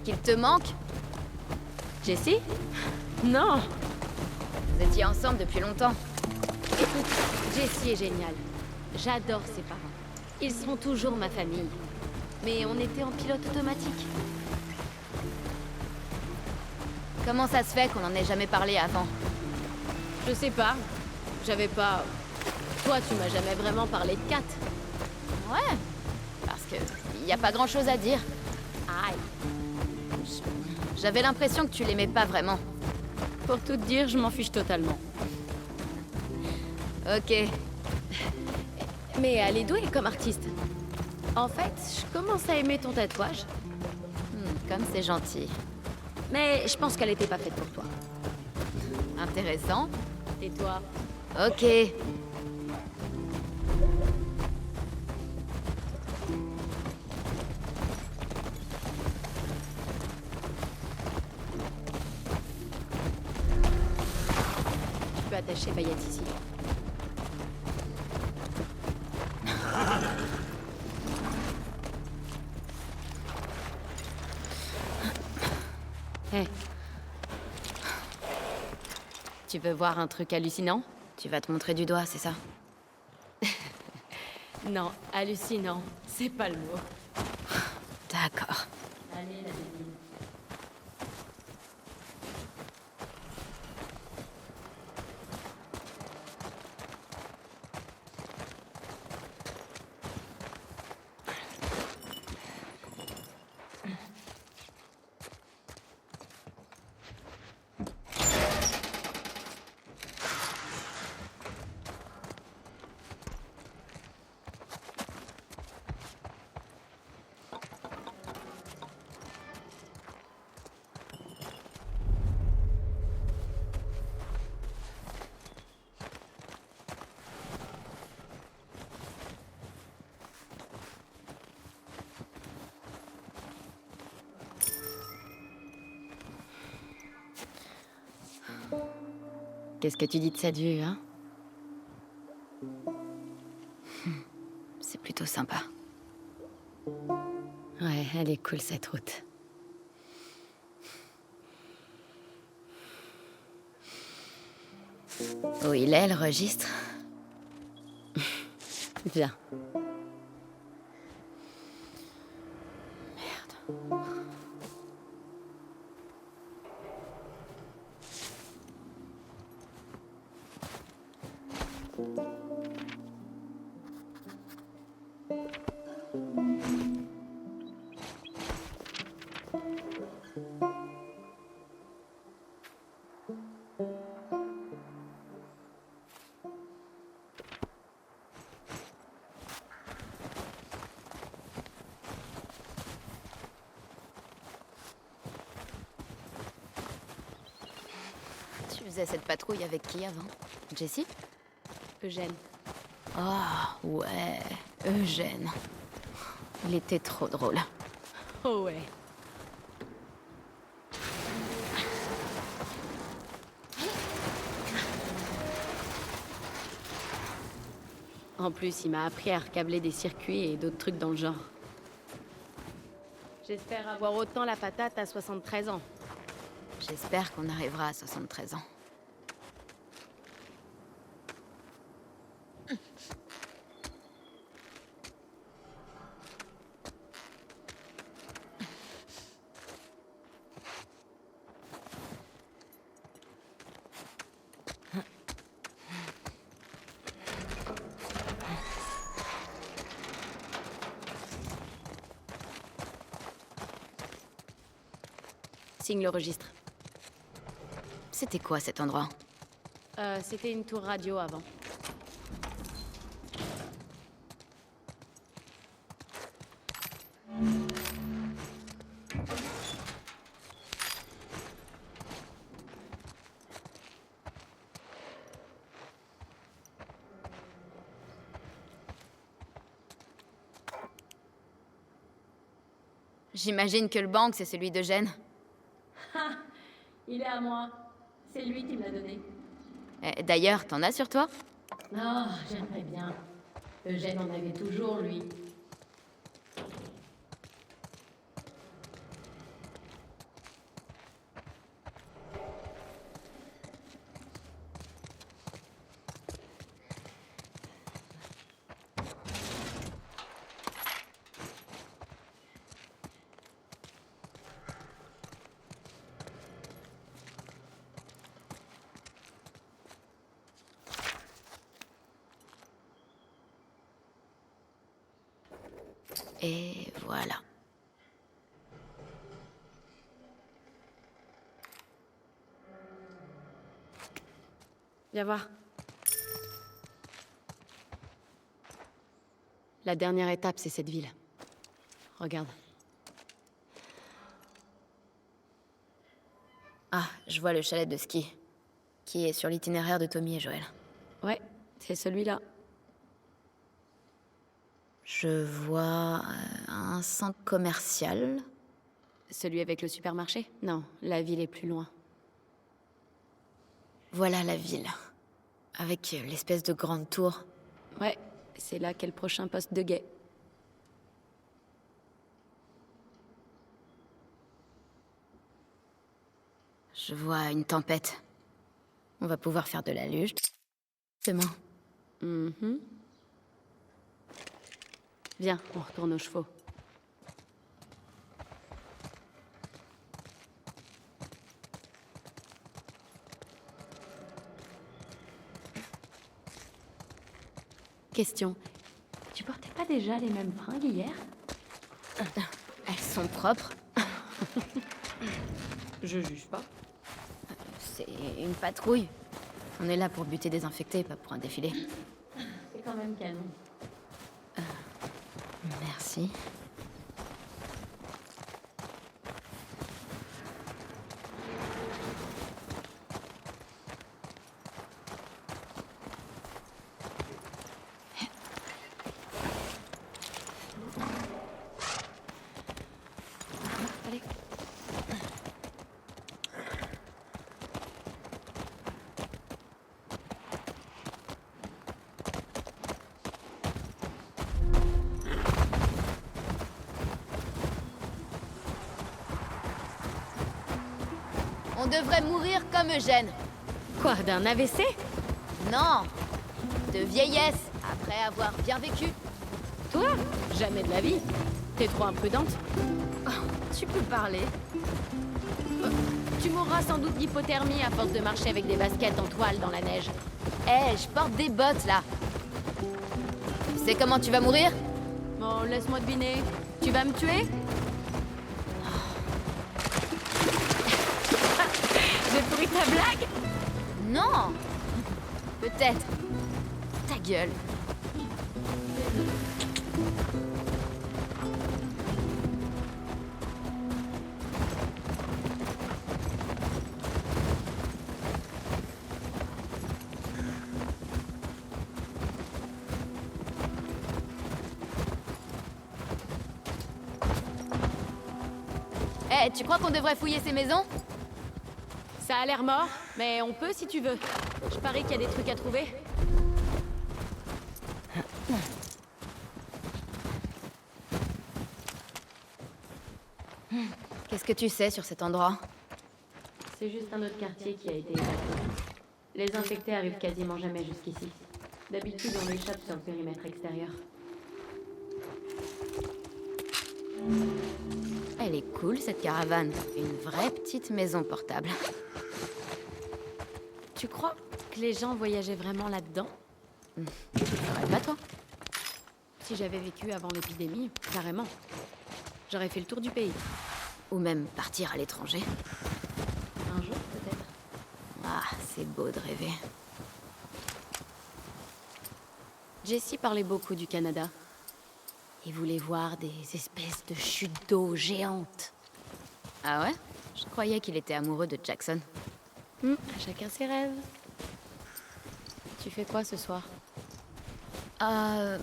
Qu'il te manque? Jessie? Non! Vous étiez ensemble depuis longtemps. Écoute, Jessie est géniale. J'adore ses parents. Ils seront toujours ma famille. Mais on était en pilote automatique. Comment ça se fait qu'on en ait jamais parlé avant? Je sais pas. J'avais pas... Toi, tu m'as jamais vraiment parlé de Kat. Ouais, parce que y a pas grand-chose à dire. Aïe. J'avais l'impression que tu l'aimais pas vraiment. Pour tout te dire, je m'en fiche totalement. Ok. Mais elle est douée comme artiste. En fait, je commence à aimer ton tatouage. Comme c'est gentil. Mais je pense qu'elle était pas faite pour toi. Intéressant. Et toi? Ok. Tu peux attacher Bayette ici. Hé. Tu veux voir un truc hallucinant? Tu vas te montrer du doigt, c'est ça? Non, hallucinant, c'est pas le mot. D'accord. Allez, la débile. Qu'est-ce que tu dis de cette vue, hein? C'est plutôt sympa. Ouais, elle est cool cette route. Où il est, le registre? Viens. Merde. Tu faisais cette patrouille avec qui avant? Jessie? Eugène. Ah, ouais. Eugène. Il était trop drôle. Oh ouais. En plus, il m'a appris à recabler des circuits et d'autres trucs dans le genre. J'espère avoir autant la patate à 73 ans. J'espère qu'on arrivera à 73 ans. Signe le registre. C'était quoi cet endroit? C'était une tour radio avant. J'imagine que le bank, c'est celui d'Eugène. Il est à moi. C'est lui qui me l'a donné. D'ailleurs, t'en as sur toi? Oh, j'aimerais bien. Eugène en avait toujours, lui. Et voilà. Viens voir. La dernière étape, c'est cette ville. Regarde. Ah, je vois le chalet de ski, qui est sur l'itinéraire de Tommy et Joël. Ouais, c'est celui-là. Je vois un centre commercial. Celui avec le supermarché? Non, la ville est plus loin. Voilà la ville, avec l'espèce de grande tour. Ouais, c'est là qu'est le prochain poste de guet. Je vois une tempête. On va pouvoir faire de la luge demain. Mhm. Viens, on retourne aux chevaux. Question. Tu portais pas déjà les mêmes fringues hier? Elles sont propres. Je juge pas. C'est une patrouille. On est là pour buter des infectés, pas pour un défilé. C'est quand même canon. Merci. Allez. On devrait mourir comme Eugène. Quoi, d'un AVC? Non, de vieillesse, après avoir bien vécu. Toi? Jamais de la vie. T'es trop imprudente. Tu peux parler. Tu mourras sans doute d'hypothermie à force de marcher avec des baskets en toile dans la neige. Eh, je porte des bottes là. Tu sais comment tu vas mourir? Bon, laisse-moi deviner. Tu vas me tuer? J'ai pourri ta blague? Non. Peut-être. Ta gueule. Eh, tu crois qu'on devrait fouiller ces maisons? Ça a l'air mort, mais on peut si tu veux. Je parie qu'il y a des trucs à trouver. Qu'est-ce que tu sais sur cet endroit? C'est juste un autre quartier qui a été évacué. Les infectés arrivent quasiment jamais jusqu'ici. D'habitude, on échappe sur le périmètre extérieur. Elle est cool cette caravane. Une vraie petite maison portable. Tu crois que les gens voyageaient vraiment là-dedans? Tu ferais pas toi? Si j'avais vécu avant l'épidémie, carrément. J'aurais fait le tour du pays. Ou même partir à l'étranger. Un jour, peut-être. Ah, c'est beau de rêver. Jessie parlait beaucoup du Canada. Il voulait voir des espèces de chutes d'eau géantes. Ah ouais? Je croyais qu'il était amoureux de Jackson. Chacun ses rêves. Tu fais quoi ce soir? Je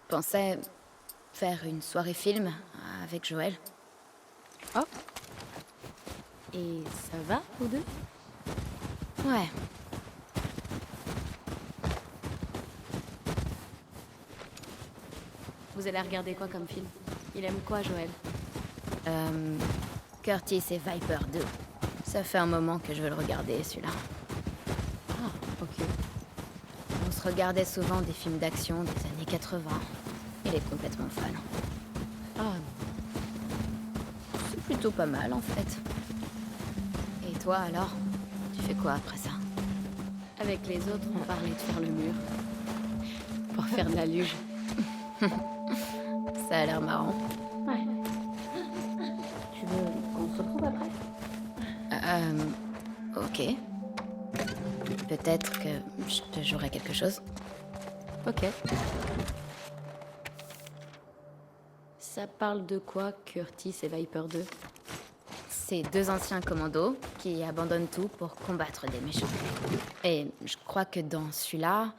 pensais faire une soirée film avec Joël. Oh. Et ça va, vous deux? Ouais. Vous allez regarder quoi comme film? Il aime quoi, Joël? Curtis et Viper 2. Ça fait un moment que je veux le regarder, celui-là. Ah, ok. On se regardait souvent des films d'action des années 80. Il est complètement fan. Ah, C'est plutôt pas mal, en fait. Et toi, alors? Tu fais quoi après ça? avec les autres, on parlait de faire le mur. Pour faire de la luge. Ça a l'air marrant. Ouais. Tu veux qu'on se retrouve après? Ok. Peut-être que je te jouerai quelque chose. Ok. Ça parle de quoi, Curtis et Viper 2? C'est deux anciens commandos qui abandonnent tout pour combattre des méchants. Et je crois que dans celui-là,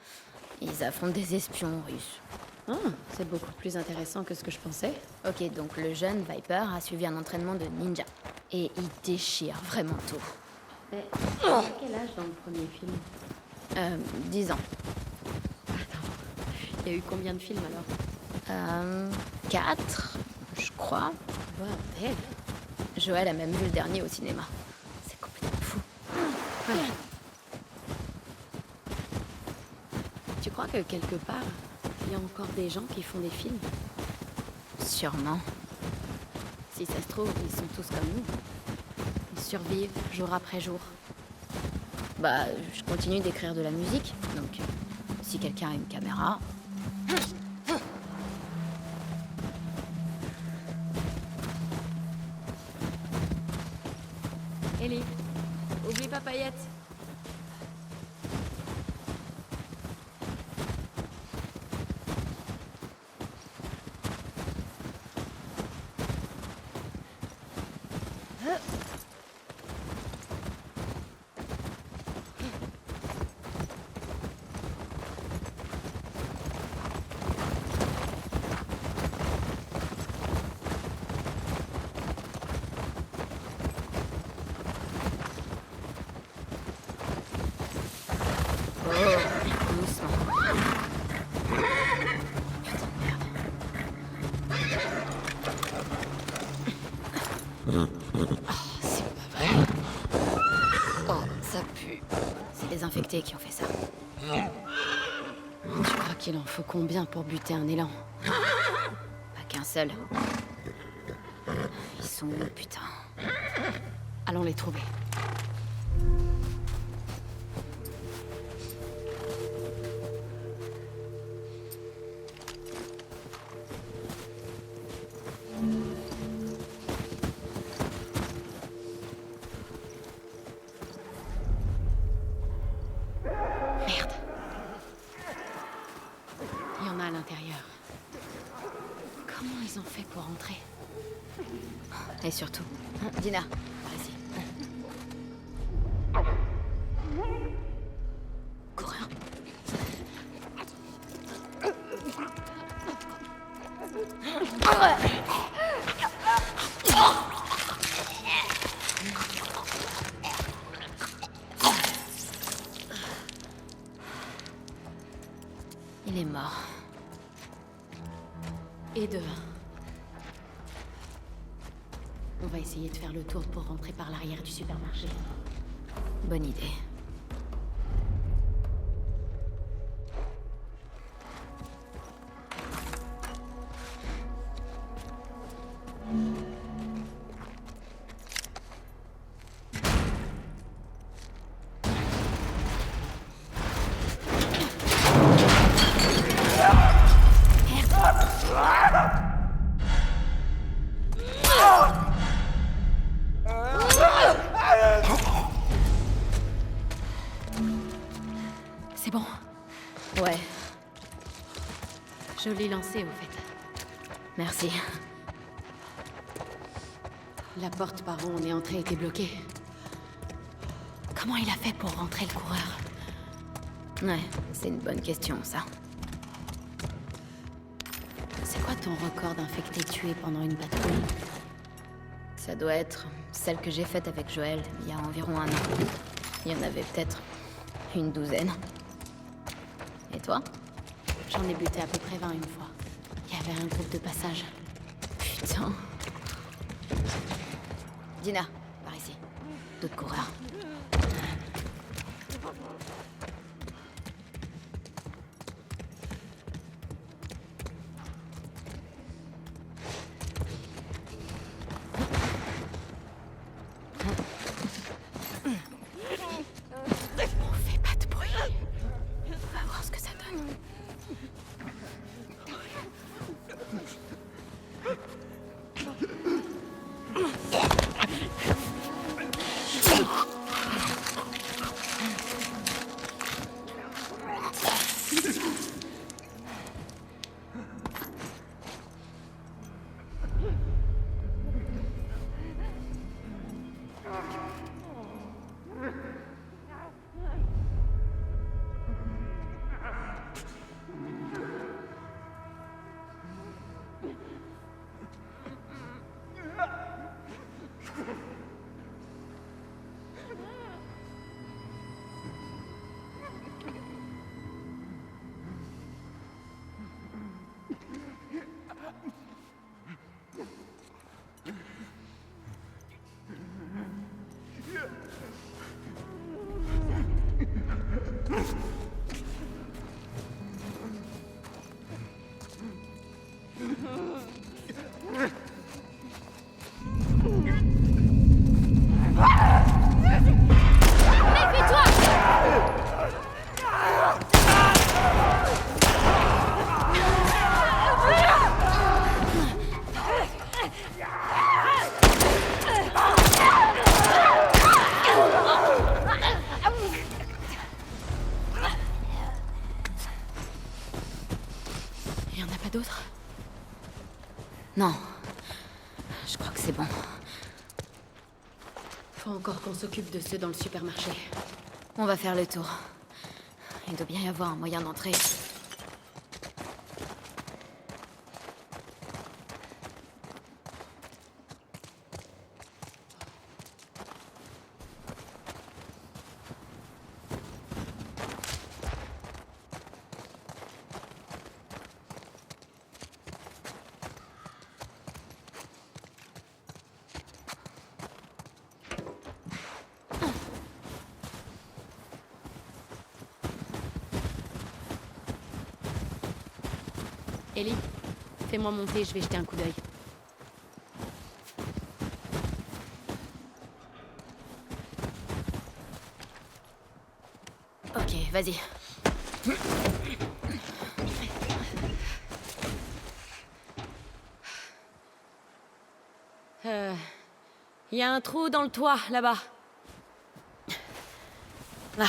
ils affrontent des espions russes. Ah, c'est beaucoup plus intéressant que ce que je pensais. Ok, donc le jeune Viper a suivi un entraînement de ninja. Et il déchire vraiment tout. Mais à quel âge dans le premier film? 10 ans. Attends, il y a eu combien de films alors? 4, je crois. Bordel. Joël a même vu le dernier au cinéma. C'est complètement fou. Ouais. Tu crois que quelque part, il y a encore des gens qui font des films? Sûrement. Si ça se trouve, ils sont tous comme nous. Ils survivent jour après jour. Bah, je continue d'écrire de la musique, donc si quelqu'un a une caméra... Ellie, oublie pas Paillette. Doucement. Putain de merde. C'est pas vrai. Oh, ça pue. C'est des infectés qui ont fait ça. Tu crois qu'il en faut combien pour buter un élan? Pas qu'un seul. Ils sont où, putain? Allons les trouver. Merde. Il y en a à l'intérieur. Comment ils ont fait pour entrer? Et surtout, Dina, par ici. Cours. Il est mort. Et de un. On va essayer de faire le tour pour rentrer par l'arrière du supermarché. Bonne idée. C'est bon. Ouais, Joli lancé, au fait. merci. La porte par où on est entré était bloquée. Comment il a fait pour rentrer, le coureur? Ouais, c'est une bonne question, ça. C'est quoi ton record d'infectés tués pendant une patrouille? Ça doit être celle que j'ai faite avec Joël il y a environ 1 an. Il y en avait peut-être une 12aine. Et toi? J'en ai buté à peu près 20 une fois. Il y avait un groupe de passage. Putain. Dina, par ici. D'autres coureurs. On fait pas de bruit. On va voir ce que ça donne. Non. Je crois que c'est bon. Faut encore qu'on s'occupe de ceux dans le supermarché. On va faire le tour. Il doit bien y avoir un moyen d'entrer. Ellie, fais-moi monter, je vais jeter un coup d'œil. Ok, vas-y. Il y a un trou dans le toit, là-bas. Là.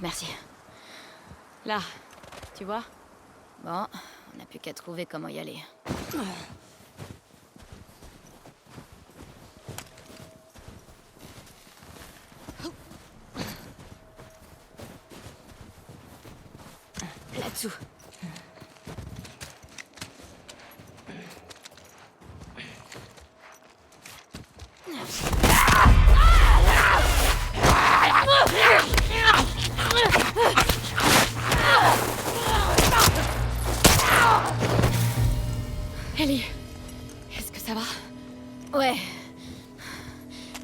Merci. Là, tu vois? Bon, on n'a plus qu'à trouver comment y aller. Là-dessous. Ellie, est-ce que ça va? Ouais.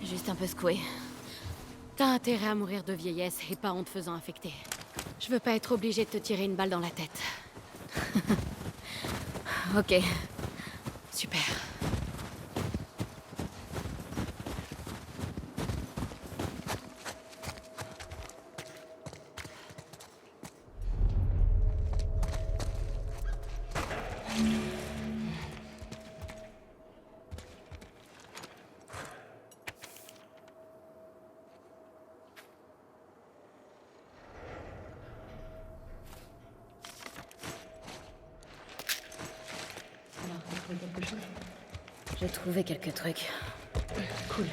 Juste un peu secoué. T'as intérêt à mourir de vieillesse et pas en te faisant infecter. Je veux pas être obligée de te tirer une balle dans la tête. Ok. Super. J'ai trouvé quelques trucs. Cool.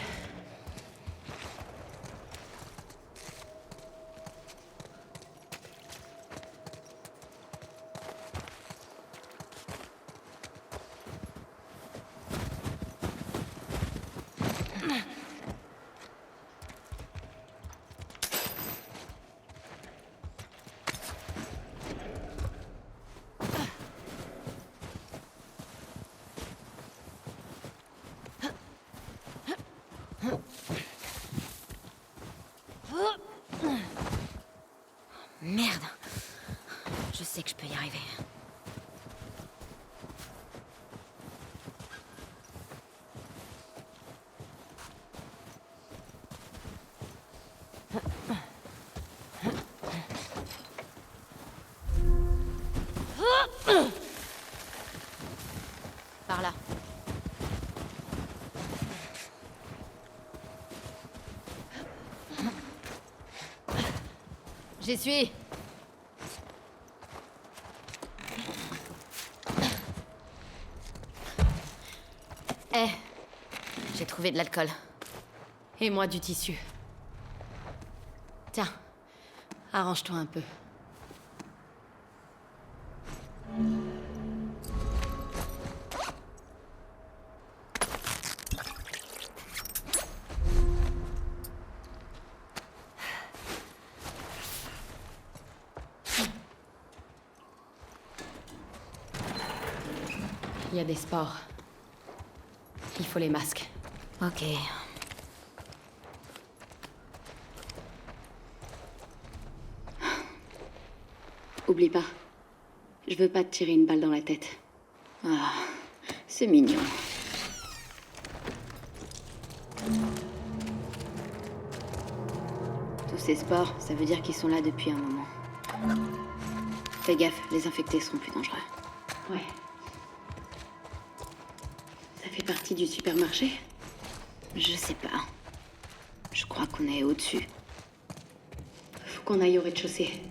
Merde. Je sais que je peux y arriver. Par là. J'y suis. Eh, j'ai trouvé de l'alcool. Et moi du tissu. Tiens, arrange-toi un peu. Il y a des spores. Il faut les masques. Ok. Oublie pas. Je veux pas te tirer une balle dans la tête. Ah, c'est mignon. Tous ces spores, ça veut dire qu'ils sont là depuis un moment. Fais gaffe, les infectés seront plus dangereux. Ouais. Ça fait partie du supermarché? Je sais pas. Je crois qu'on est au-dessus. Faut qu'on aille au rez-de-chaussée.